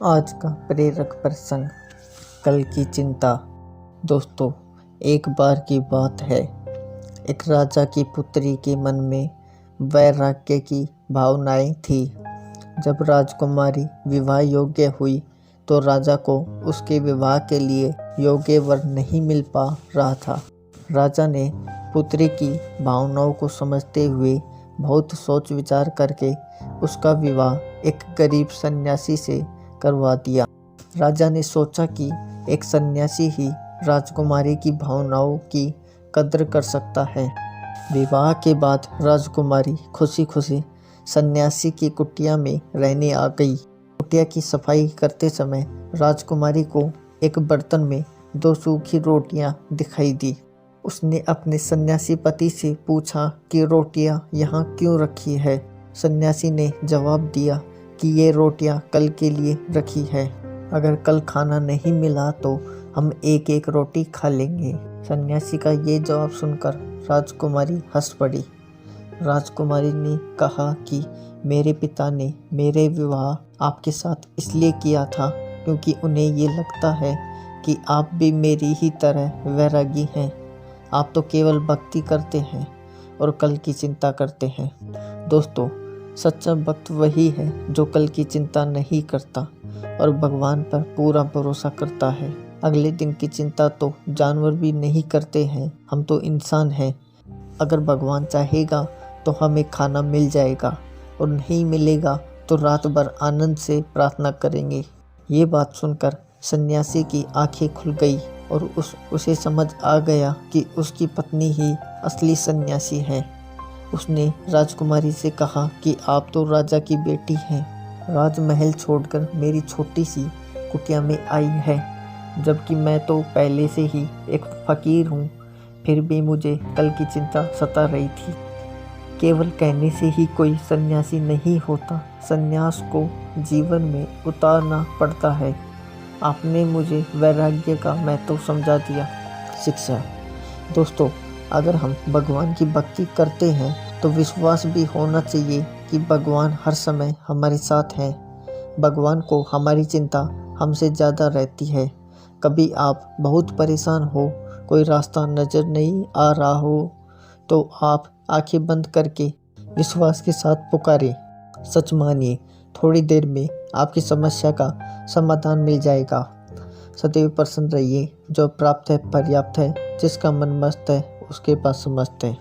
आज का प्रेरक प्रसंग, कल की चिंता। दोस्तों, एक बार की बात है, एक राजा की पुत्री के मन में वैराग्य की भावनाएं थी। जब राजकुमारी विवाह योग्य हुई तो राजा को उसके विवाह के लिए योग्य वर नहीं मिल पा रहा था। राजा ने पुत्री की भावनाओं को समझते हुए बहुत सोच विचार करके उसका विवाह एक गरीब सन्यासी से करवा दिया। राजा ने सोचा कि एक सन्यासी ही राजकुमारी की भावनाओं की कद्र कर सकता है। विवाह के बाद राजकुमारी खुशी खुशी सन्यासी की कुटिया में रहने आ गई। कुटिया की सफाई करते समय राजकुमारी को एक बर्तन में 2 सूखी रोटियां दिखाई दी। उसने अपने सन्यासी पति से पूछा कि रोटियां यहाँ क्यों रखी है। सन्यासी ने जवाब दिया कि ये रोटियां कल के लिए रखी है, अगर कल खाना नहीं मिला तो हम एक एक रोटी खा लेंगे। सन्यासी का ये जवाब सुनकर राजकुमारी हंस पड़ी। राजकुमारी ने कहा कि मेरे पिता ने मेरे विवाह आपके साथ इसलिए किया था क्योंकि उन्हें ये लगता है कि आप भी मेरी ही तरह वैरागी हैं। आप तो केवल भक्ति करते हैं और कल की चिंता करते हैं। दोस्तों, सच्चा भक्त वही है जो कल की चिंता नहीं करता और भगवान पर पूरा भरोसा करता है। अगले दिन की चिंता तो जानवर भी नहीं करते हैं, हम तो इंसान हैं। अगर भगवान चाहेगा तो हमें खाना मिल जाएगा और नहीं मिलेगा तो रात भर आनंद से प्रार्थना करेंगे। ये बात सुनकर सन्यासी की आंखें खुल गई और उसे समझ आ गया कि उसकी पत्नी ही असली सन्यासी है। उसने राजकुमारी से कहा कि आप तो राजा की बेटी हैं, राजमहल छोड़कर मेरी छोटी सी कुटिया में आई है, जबकि मैं तो पहले से ही एक फकीर हूँ। फिर भी मुझे कल की चिंता सता रही थी। केवल कहने से ही कोई सन्यासी नहीं होता, सन्यास को जीवन में उतारना पड़ता है। आपने मुझे वैराग्य का महत्व समझा दिया। शिक्षा। दोस्तों, अगर हम भगवान की भक्ति करते हैं तो विश्वास भी होना चाहिए कि भगवान हर समय हमारे साथ हैं। भगवान को हमारी चिंता हमसे ज़्यादा रहती है। कभी आप बहुत परेशान हो, कोई रास्ता नज़र नहीं आ रहा हो, तो आप आंखें बंद करके विश्वास के साथ पुकारें। सच मानिए, थोड़ी देर में आपकी समस्या का समाधान मिल जाएगा। सदैव प्रसन्न रहिए। जो प्राप्त है पर्याप्त है, जिसका मन मस्त है उसके पास समस्त है।